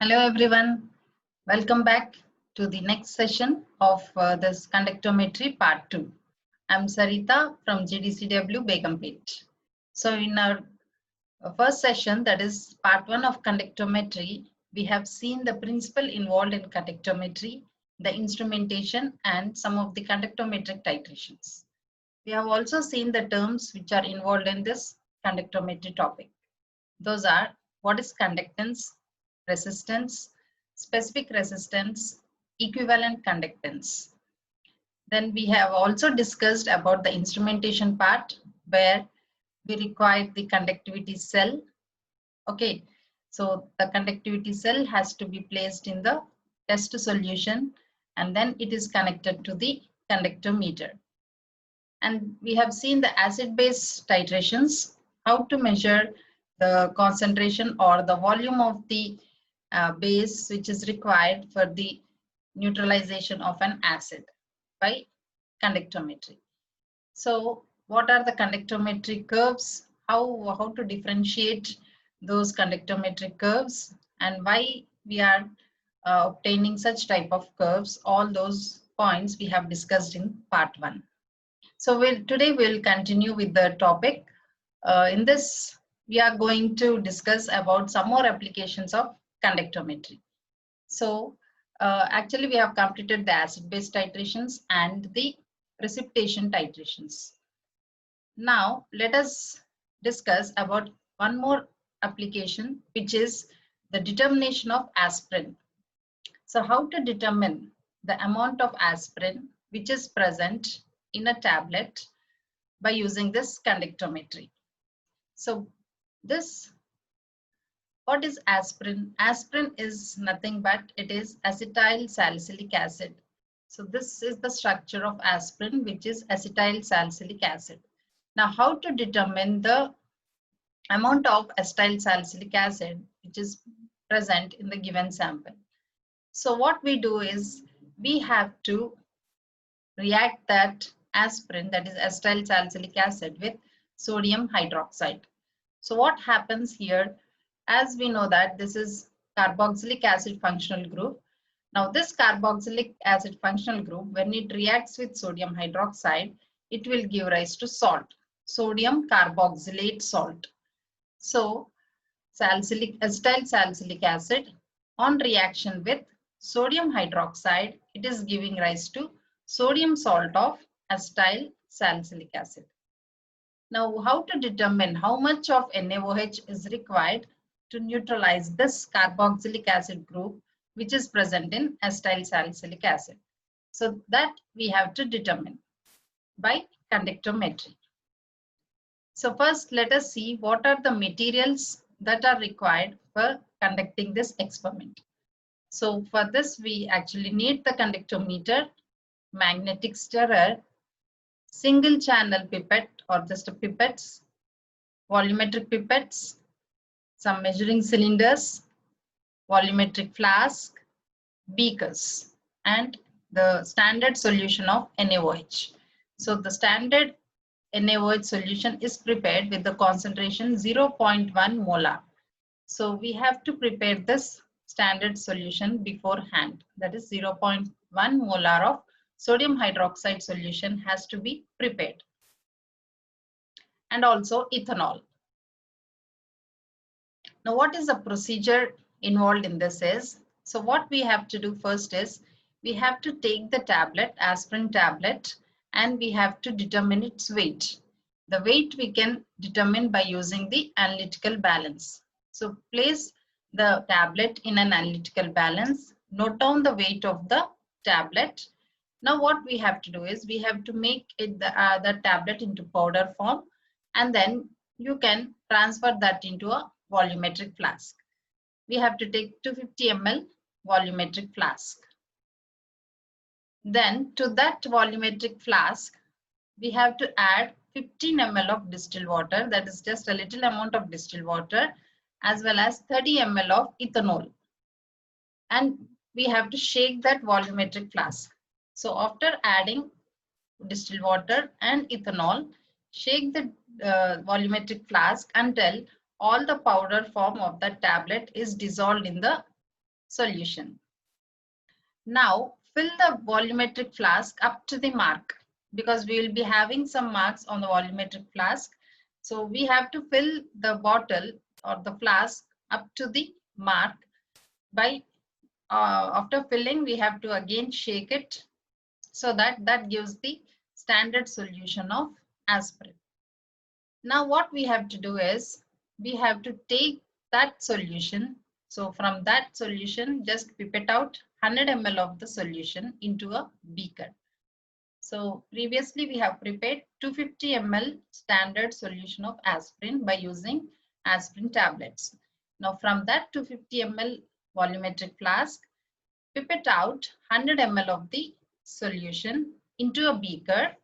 Hello everyone, welcome back to the next session of this conductometry part 2. I'm Sarita from GDCW Begumpet. So in our first session, that is part 1 of conductometry, we have seen the principle involved in conductometry, the instrumentation and some of the conductometric titrations. We have also seen the terms which are involved in this conductometry topic. Those are what is conductance, resistance, specific resistance, equivalent conductance. Then we have also discussed about the instrumentation part where we require the conductivity cell. Okay, so the conductivity cell has to be placed in the test solution and then it is connected to the conductometer. And we have seen the acid-base titrations, how to measure the concentration or the volume of the base which is required for the neutralization of an acid by conductometry. So what are the conductometry curves? How to differentiate those conductometric curves and why we are obtaining such type of curves? All those points we have discussed in part 1. So today we'll continue with the topic. In this, we are going to discuss about some more applications of conductometry. So actually we have completed the acid-base titrations and the precipitation titrations. Now let us discuss about one more application, which is the determination of aspirin. So how to determine the amount of aspirin which is present in a tablet by using this conductometry. So what is aspirin? Aspirin is nothing but it is acetyl salicylic acid. So this is the structure of aspirin, which is acetyl salicylic acid. Now how to determine the amount of acetyl salicylic acid which is present in the given sample? So what we do is we have to react that aspirin, that is acetyl salicylic acid, with sodium hydroxide. So what happens here, as we know that this is carboxylic acid functional group. Now this carboxylic acid functional group, when it reacts with sodium hydroxide, it will give rise to salt, sodium carboxylate salt. So acetyl salicylic acid on reaction with sodium hydroxide, it is giving rise to sodium salt of acetyl salicylic acid. Now, how to determine how much of NaOH is required to neutralize this carboxylic acid group which is present in acetyl salicylic acid? So that we have to determine by conductometry. So first let us see what are the materials that are required for conducting this experiment. So for this we actually need the conductometer, magnetic stirrer, single channel pipette or just pipettes, volumetric pipettes, some measuring cylinders, volumetric flask, beakers, and the standard solution of NaOH. So the standard NaOH solution is prepared with the concentration 0.1 molar. So we have to prepare this standard solution beforehand. That is 0.1 molar of sodium hydroxide solution has to be prepared. And also ethanol. Now what is the procedure involved in this is, so what we have to do first is, we have to take the tablet, aspirin tablet, and we have to determine its weight. The weight we can determine by using the analytical balance. So place the tablet in an analytical balance, note down the weight of the tablet. Now what we have to do is, we have to make it the tablet into powder form, and then you can transfer that into a volumetric flask. We have to take 250 ml volumetric flask. Then to that volumetric flask, we have to add 15 ml of distilled water, that is just a little amount of distilled water, as well as 30 ml of ethanol. And we have to shake that volumetric flask. So after adding distilled water and ethanol, shake the volumetric flask until all the powder form of the tablet is dissolved in the solution. Now fill the volumetric flask up to the mark, because we will be having some marks on the volumetric flask. So we have to fill the bottle or the flask up to the mark. By after filling, we have to again shake it, so that gives the standard solution of aspirin. Now what we have to do is we have to take that solution. So from that solution, just pipette out 100 ml of the solution into a beaker. So previously we have prepared 250 ml standard solution of aspirin by using aspirin tablets. Now from that 250 ml volumetric flask, pipette out 100 ml of the solution into a beaker,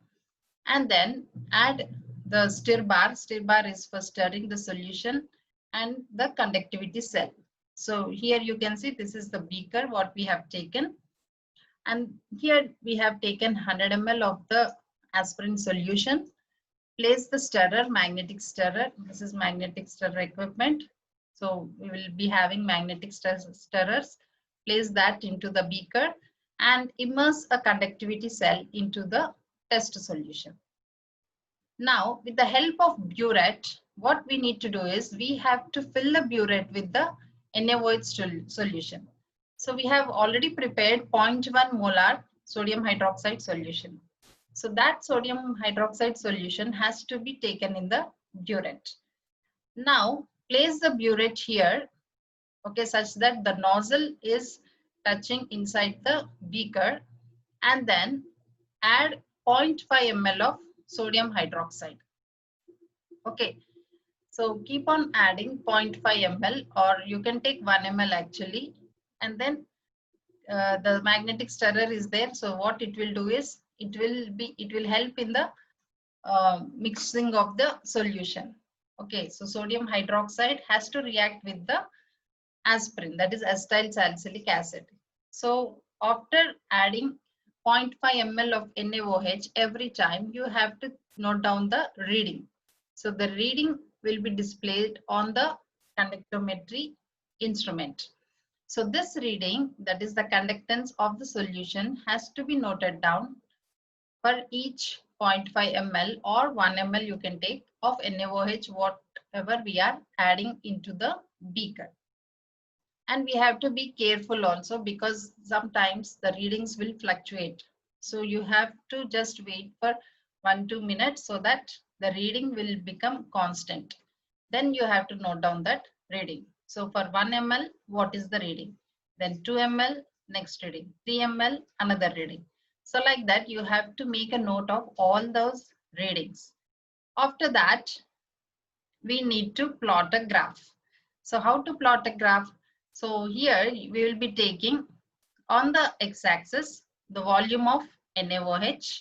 and then add the stir bar. Stir bar is for stirring the solution, and the conductivity cell. So here you can see this is the beaker what we have taken, and here we have taken 100 ml of the aspirin solution. Place the stirrer, magnetic stirrer. This is magnetic stirrer equipment. So we will be having magnetic stirrers. Place that into the beaker and immerse a conductivity cell into the test solution. Now with the help of burette, what we need to do is we have to fill the burette with the NaOH solution. So we have already prepared 0.1 molar sodium hydroxide solution. So that sodium hydroxide solution has to be taken in the burette. Now place the burette here, okay, such that the nozzle is touching inside the beaker, and then add 0.5 ml of sodium hydroxide. Okay, so keep on adding 0.5 ml, or you can take 1 ml actually, and then the magnetic stirrer is there. So what it will do is it will help in the mixing of the solution. Okay, so sodium hydroxide has to react with the aspirin, that is acetyl salicylic acid. So after adding 0.5 ml of NaOH every time, you have to note down the reading. So the reading will be displayed on the conductometry instrument. So this reading, that is the conductance of the solution, has to be noted down for each 0.5 ml or 1 ml you can take of NaOH, whatever we are adding into the beaker. And we have to be careful also, because sometimes the readings will fluctuate. So you have to just wait for 1-2 minutes so that the reading will become constant. Then you have to note down that reading. So for 1 ml, what is the reading? Then 2 ml, next reading. 3 ml, another reading. So like that, you have to make a note of all those readings. After that, we need to plot a graph. So how to plot a graph? So here we will be taking on the x-axis the volume of NaOH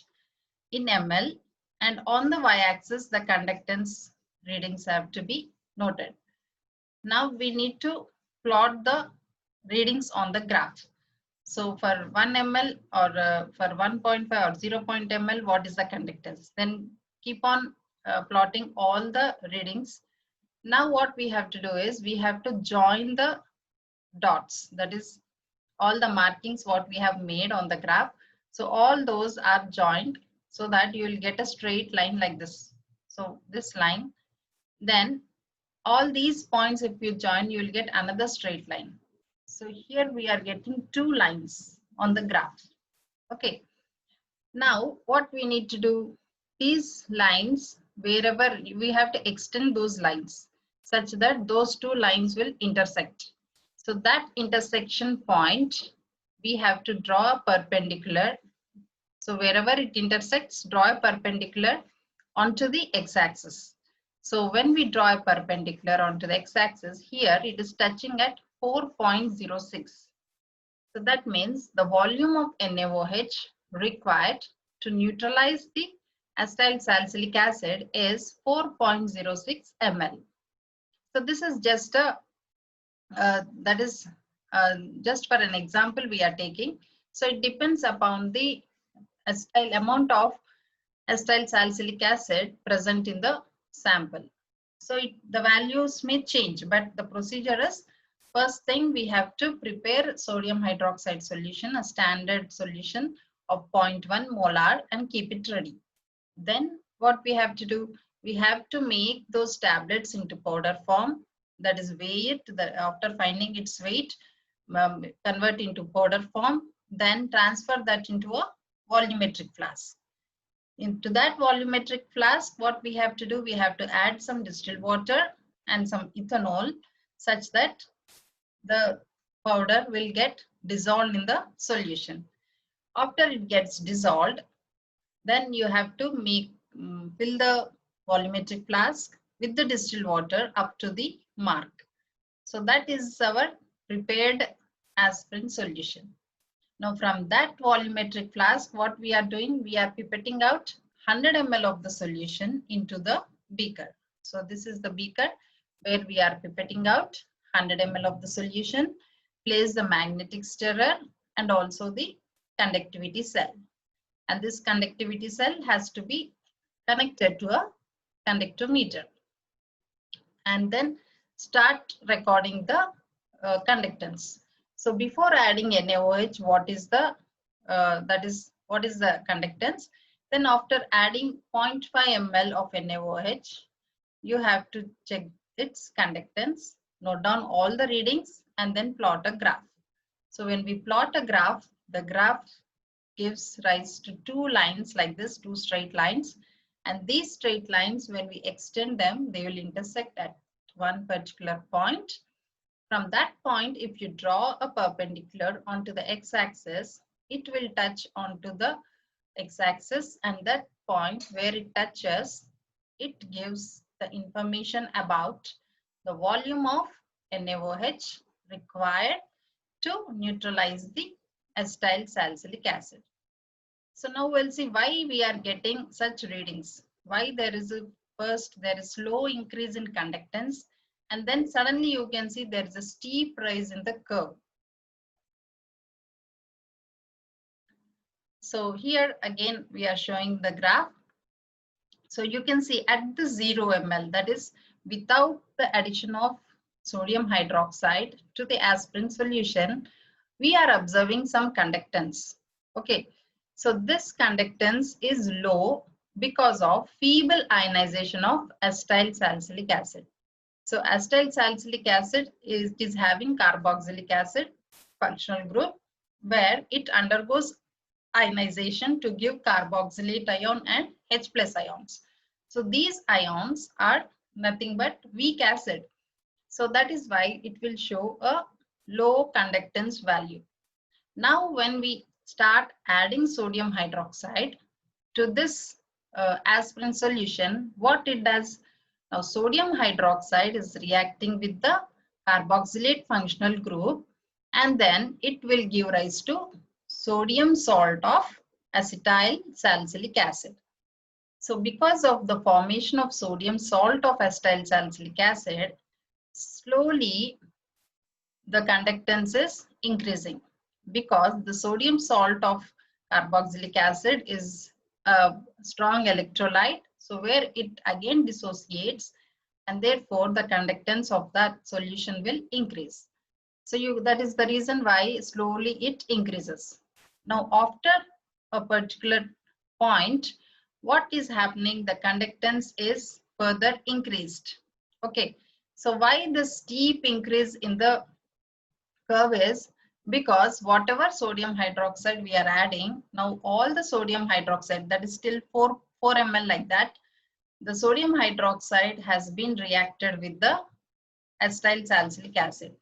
in ml, and on the y-axis the conductance readings have to be noted. Now we need to plot the readings on the graph. So for 1 ml or for 1.5 or 0. ml, what is the conductance? Then keep on plotting all the readings. Now what we have to do is we have to join the dots, that is all the markings what we have made on the graph. So all those are joined so that you will get a straight line like this. So this line, then all these points if you join, you will get another straight line. So here we are getting 2 lines on the graph. Okay, now what we need to do, these lines, wherever we have to extend those lines such that those 2 lines will intersect. So that intersection point, we have to draw a perpendicular. So wherever it intersects, draw a perpendicular onto the x-axis. So when we draw a perpendicular onto the x-axis, here it is touching at 4.06. So that means the volume of NaOH required to neutralize the acetyl salicylic acid is 4.06 ml. So this is just a just for an example we are taking. So it depends upon the amount of acetyl salicylic acid present in the sample. So the values may change, but the procedure is First thing, we have to prepare sodium hydroxide solution, a standard solution of 0.1 molar, and keep it ready. Then what we have to do, we have to make those tablets into powder form, that is weigh it, after finding its weight, convert into powder form, then transfer that into a volumetric flask. Into that volumetric flask, what we have to do, we have to add some distilled water and some ethanol such that the powder will get dissolved in the solution. After it gets dissolved, then you have to fill the volumetric flask with the distilled water up to the mark. So that is our prepared aspirin solution. Now from that volumetric flask, what we are doing, we are pipetting out 100 ml of the solution into the beaker. So this is the beaker where we are pipetting out 100 ml of the solution, place the magnetic stirrer and also the conductivity cell. And this conductivity cell has to be connected to a conductometer. And then start recording the conductance. So before adding NaOH, what is the conductance? Then after adding 0.5 ml of NaOH, you have to check its conductance, note down all the readings, and then plot a graph. So when we plot a graph, the graph gives rise to two lines like this, two straight lines. And these straight lines, when we extend them, they will intersect at one particular point. From that point, if you draw a perpendicular onto the x-axis, it will touch onto the x-axis, and that point where it touches, it gives the information about the volume of NaOH required to neutralize the acetyl salicylic acid. So now we'll see why we are getting such readings. Why there is slow increase in conductance, and then suddenly you can see there is a steep rise in the curve. So here again we are showing the graph. So you can see at the 0 ml, that is without the addition of sodium hydroxide to the aspirin solution, we are observing some conductance. Okay, so this conductance is low because of feeble ionization of acetyl salicylic acid. So acetyl salicylic acid is having carboxylic acid functional group, where it undergoes ionization to give carboxylate ion and H+ ions. So these ions are nothing but weak acid. So that is why it will show a low conductance value. Now when we start adding sodium hydroxide to this aspirin solution, what it does, now sodium hydroxide is reacting with the carboxylate functional group, and then it will give rise to sodium salt of acetyl salicylic acid. So because of the formation of sodium salt of acetyl salicylic acid, slowly the conductance is increasing, because the sodium salt of carboxylic acid is a strong electrolyte, so where it again dissociates, and therefore the conductance of that solution will increase. So that is the reason why slowly it increases. Now after a particular point, what is happening, the conductance is further increased. Okay, so why this steep increase in the curve is because whatever sodium hydroxide we are adding, now all the sodium hydroxide, that is still 4 ml like that, the sodium hydroxide has been reacted with the acetyl salicylic acid.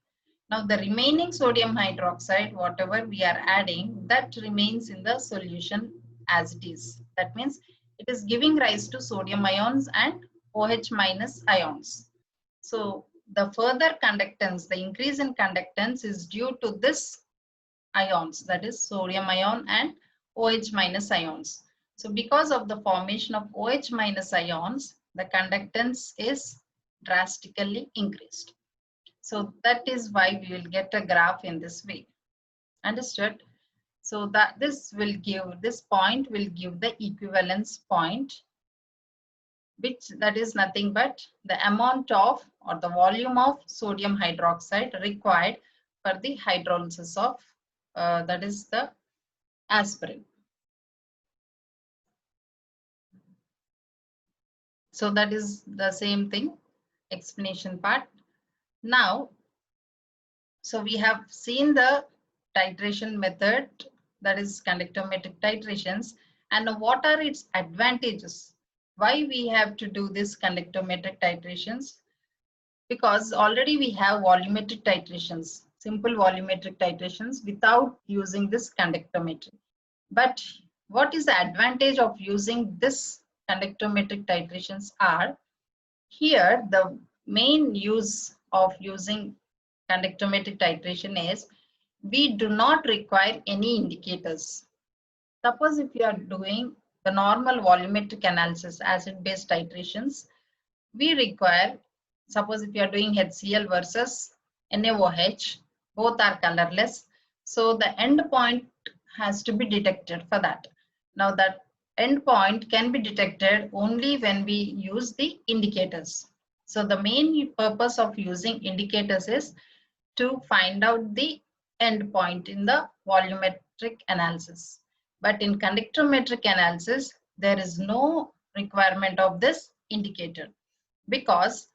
Now the remaining sodium hydroxide, whatever we are adding, that remains in the solution as it is. That means it is giving rise to sodium ions and OH- ions. So the further conductance, the increase in conductance is due to this ions, that is sodium ion and OH- ions. So because of the formation of OH- ions, the conductance is drastically increased. So that is why we will get a graph in this way. Understood? So that this point will give the equivalence point which that is nothing but the amount of or the volume of sodium hydroxide required for the hydrolysis of that is the aspirin. So that is the same thing, explanation part. Now, so we have seen the titration method, that is conductometric titrations, and what are its advantages? Why we have to do this conductometric titrations? Because already we have volumetric titrations, simple volumetric titrations without using this conductometry. But what is the advantage of using this conductometric titrations are, here the main use of using conductometric titration is we do not require any indicators. Suppose if you are doing the normal volumetric analysis, acid-base titrations, we require, suppose if you are doing HCl versus NaOH, both are colorless. So the end point has to be detected for that. Now that end point can be detected only when we use the indicators. So the main purpose of using indicators is to find out the end point in the volumetric analysis. But in conductometric analysis, there is no requirement of this indicator, because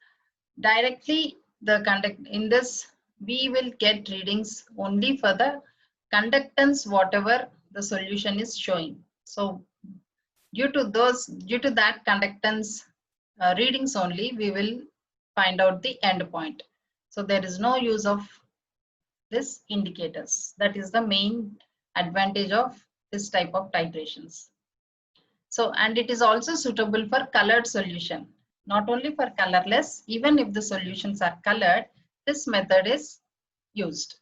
directly the conduct in this we will get readings only for the conductance whatever the solution is showing. So due to that conductance readings only we will find out the end point. So there is no use of this indicators. That is the main advantage of this type of titrations. So, and it is also suitable for colored solution, not only for colorless, even if the solutions are colored, this method is used.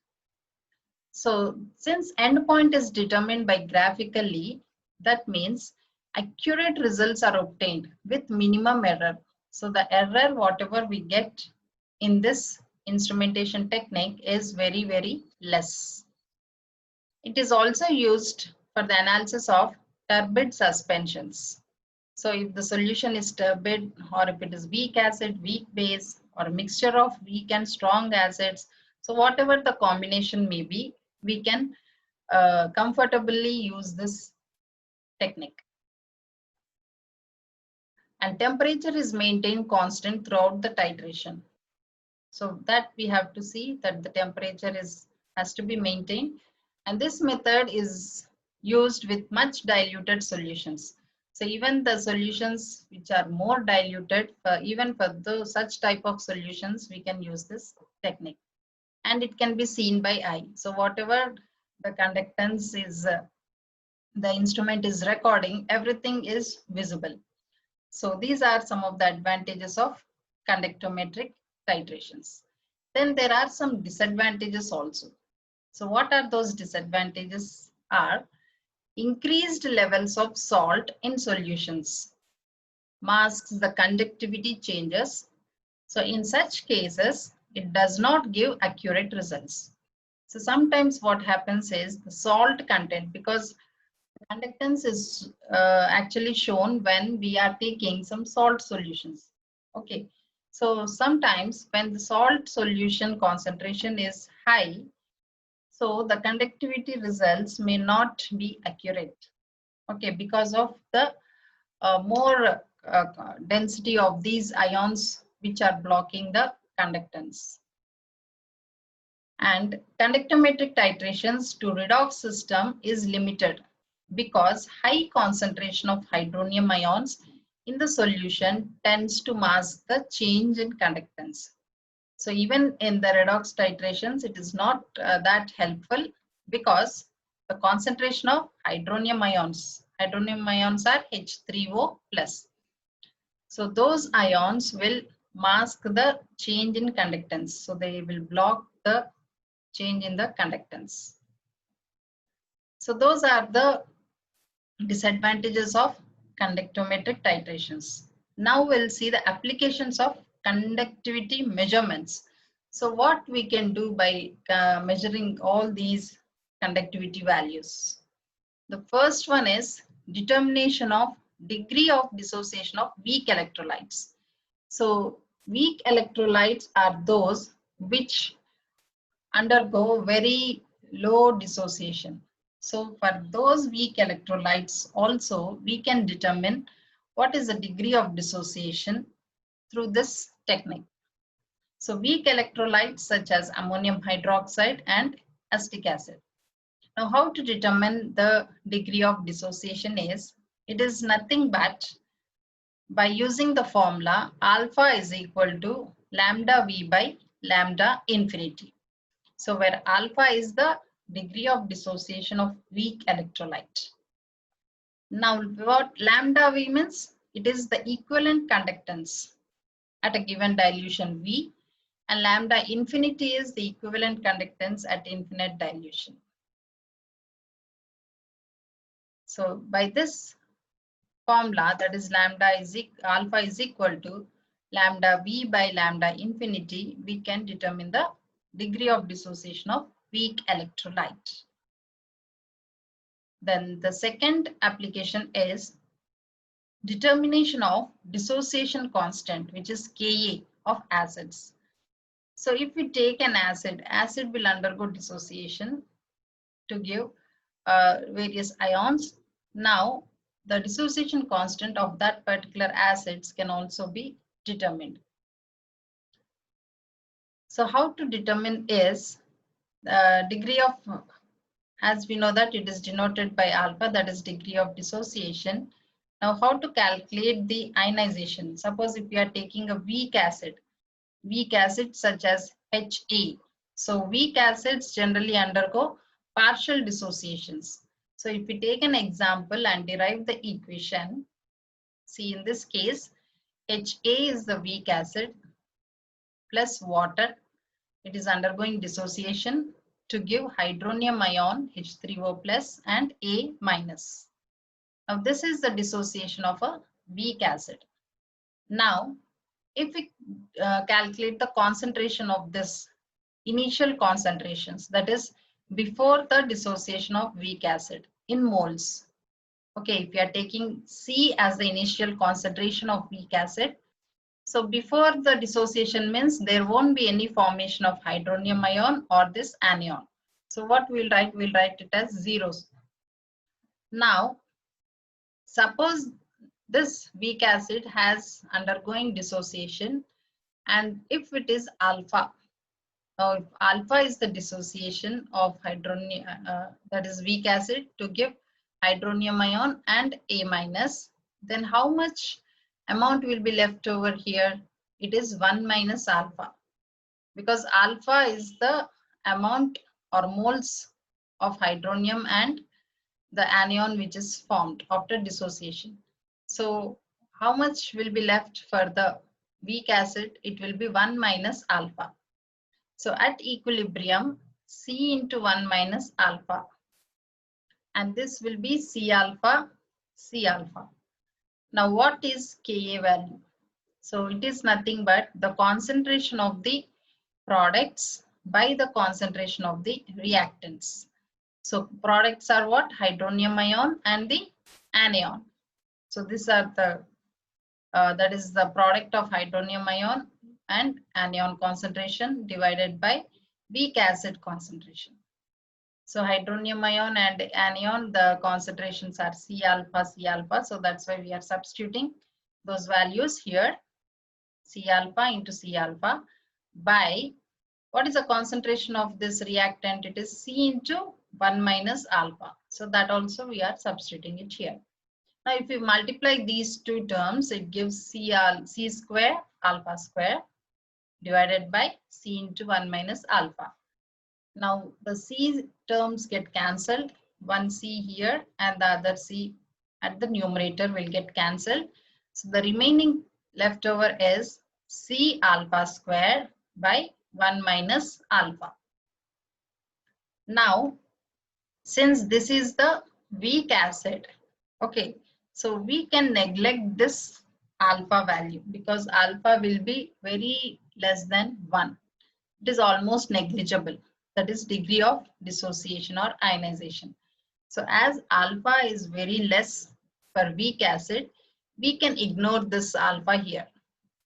So since endpoint is determined by graphically, that means accurate results are obtained with minimum error. So the error whatever we get in this instrumentation technique is very, very less. It is also used for the analysis of turbid suspensions. So if the solution is turbid, or if it is weak acid, weak base, or a mixture of weak and strong acids, so whatever the combination may be, we can comfortably use this technique. And temperature is maintained constant throughout the titration. So that we have to see that the temperature has to be maintained. And this method is used with much diluted solutions. So even the solutions which are more diluted, even for those such type of solutions, we can use this technique. And it can be seen by eye. So whatever the conductance is, the instrument is recording, everything is visible. So these are some of the advantages of conductometric titrations. Then there are some disadvantages also. So what are those disadvantages are? Increased levels of salt in solutions masks the conductivity changes. So in such cases, it does not give accurate results. So sometimes what happens is the salt content, because conductance is actually shown when we are taking some salt solutions. Okay, so sometimes when the salt solution concentration is high, so the conductivity results may not be accurate. Okay, because of the more density of these ions which are blocking the conductance. And conductometric titrations to redox system is limited because high concentration of hydronium ions in the solution tends to mask the change in conductance. So even in the redox titrations, it is not that helpful because the concentration of hydronium ions are H3O plus. So those ions will mask the change in conductance. So they will block the change in the conductance. So those are the disadvantages of conductometric titrations. Now we'll see the applications of conductivity measurements. So what we can do by measuring all these conductivity values. The first one is determination of degree of dissociation of weak electrolytes. So weak electrolytes are those which undergo very low dissociation. So for those weak electrolytes also, we can determine what is the degree of dissociation through this technique. So weak electrolytes such as ammonium hydroxide and acetic acid. Now how to determine the degree of dissociation is, it is nothing but by using the formula alpha is equal to lambda V by lambda infinity. So where alpha is the degree of dissociation of weak electrolyte. Now what lambda V means, it is the equivalent conductance at a given dilution V, and lambda infinity is the equivalent conductance at infinite dilution. So by this formula, that is alpha is equal to lambda V by lambda infinity, we can determine the degree of dissociation of weak electrolyte. Then the second application is determination of dissociation constant, which is Ka of acids. So if we take an acid will undergo dissociation to give various ions. Now the dissociation constant of that particular acids can also be determined. So how to determine is the degree of, as we know that it is denoted by alpha, that is degree of dissociation. Now how to calculate the ionization? Suppose if you are taking a weak acid such as Ha. So weak acids generally undergo partial dissociations. So if we take an example and derive the equation, see in this case, Ha is the weak acid plus water. It is undergoing dissociation to give hydronium ion H3O plus and A minus. Now this is the dissociation of a weak acid. Now if we calculate the concentration of this initial concentrations, that is before the dissociation of weak acid in moles. Okay, if you are taking C as the initial concentration of weak acid, so before the dissociation means there won't be any formation of hydronium ion or this anion. So what we'll write it as zeros. Now suppose this weak acid has undergoing dissociation, and if it is alpha, now if alpha is the dissociation of hydronium, that is weak acid to give hydronium ion and A minus, then how much amount will be left over here? It is 1 minus alpha, because alpha is the amount or moles of hydronium and the anion which is formed after dissociation. So how much will be left for the weak acid? It will be 1 minus alpha. So at equilibrium, C into 1 minus alpha, and this will be C alpha, C alpha. Now what is Ka value? So it is nothing but the concentration of the products by the concentration of the reactants. So products are what? Hydronium ion and the anion. So these are the, that is the product of hydronium ion and anion concentration divided by weak acid concentration. So hydronium ion and anion, the concentrations are C alpha, C alpha. So that's why we are substituting those values here. C alpha into C alpha by, what is the concentration of this reactant? It is C into 1 minus alpha. So that also we are substituting it here. Now if we multiply these two terms, it gives C square alpha square divided by C into 1 minus alpha. Now the C terms get cancelled, one C here and the other C at the numerator will get cancelled. So the remaining leftover is C alpha square by 1 minus alpha. Now since this is the weak acid, okay, so we can neglect this alpha value because alpha will be very less than 1. It is almost negligible. That is degree of dissociation or ionization. So as alpha is very less for weak acid, we can ignore this alpha here.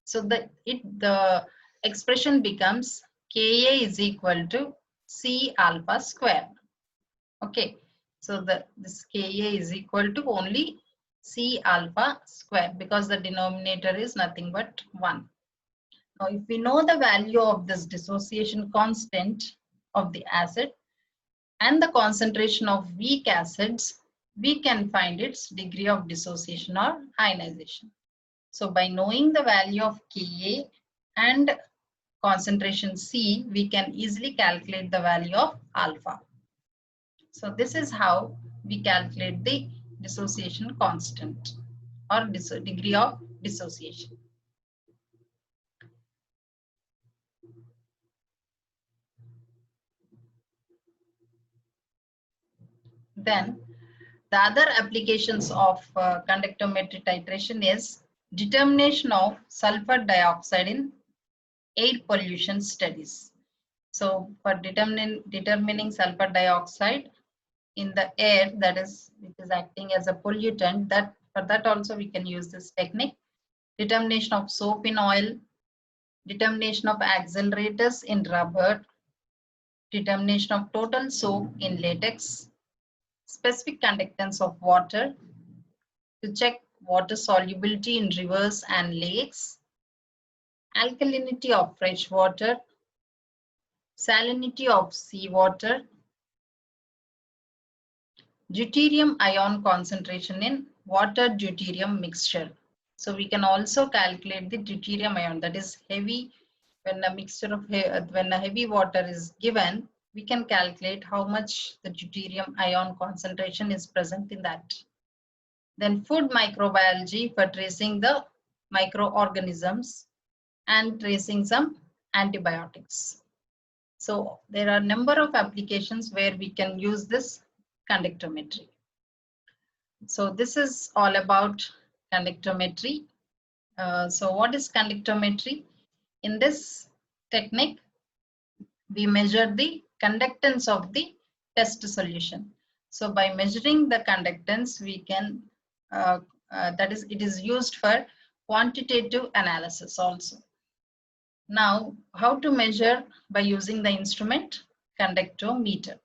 So the expression becomes Ka is equal to C alpha square. Okay, so this Ka is equal to only C alpha square because the denominator is nothing but 1. Now, if we know the value of this dissociation constant of the acid and the concentration of weak acids, we can find its degree of dissociation or ionization. So by knowing the value of Ka and concentration C, we can easily calculate the value of alpha. So this is how we calculate the dissociation constant or degree of dissociation. Then the other applications of conductometry titration is determination of sulfur dioxide in air pollution studies. So for determining sulfur dioxide in the air, that is, it is acting as a pollutant, that for that also we can use this technique. Determination of soap in oil, determination of accelerators in rubber, determination of total soap in latex, specific conductance of water, to check water solubility in rivers and lakes, alkalinity of fresh water, salinity of seawater, deuterium ion concentration in water deuterium mixture. So we can also calculate the deuterium ion, that is heavy. When a mixture of when a heavy water is given, we can calculate how much the deuterium ion concentration is present in that. Then food microbiology for tracing the microorganisms and tracing some antibiotics. So there are a number of applications where we can use this conductometry. So this is all about conductometry. So what is conductometry? In this technique, we measure the conductance of the test solution. So by measuring the conductance, we can, that is, it is used for quantitative analysis also. Now, how to measure by using the instrument conductometer.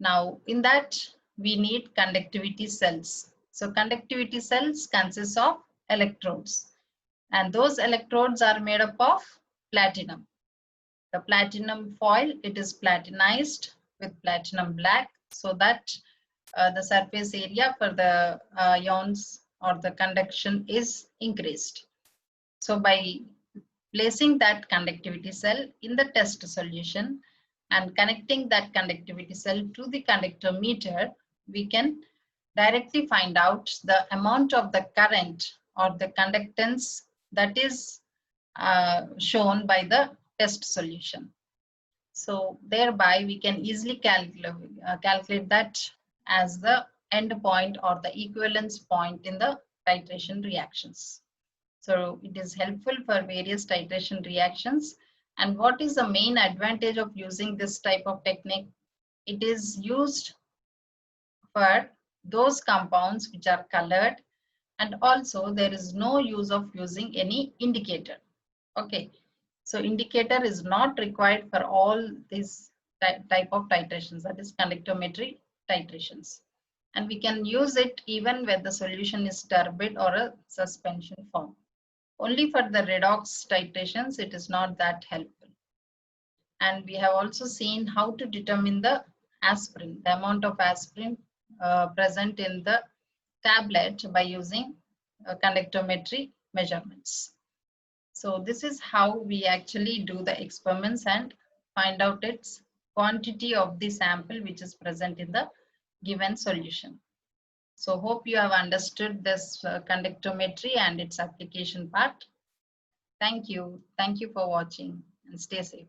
Now, in that, we need conductivity cells. So conductivity cells consist of electrodes, and those electrodes are made up of platinum. The platinum foil, it is platinized with platinum black so that the surface area for the ions or the conduction is increased. So by placing that conductivity cell in the test solution and connecting that conductivity cell to the conductometer, we can directly find out the amount of the current or the conductance that is shown by the test solution. So thereby we can easily calculate that as the end point or the equivalence point in the titration reactions. So it is helpful for various titration reactions. And what is the main advantage of using this type of technique? It is used for those compounds which are colored, and also there is no use of using any indicator. Okay, so indicator is not required for all these type of titrations, that is conductometry titrations. And we can use it even when the solution is turbid or a suspension form. Only for the redox titrations, it is not that helpful. And we have also seen how to determine the aspirin, the amount of aspirin present in the tablet by using conductometry measurements. So this is how we actually do the experiments and find out its quantity of the sample which is present in the given solution. So hope you have understood this conductometry and its application part. Thank you. Thank you for watching and stay safe.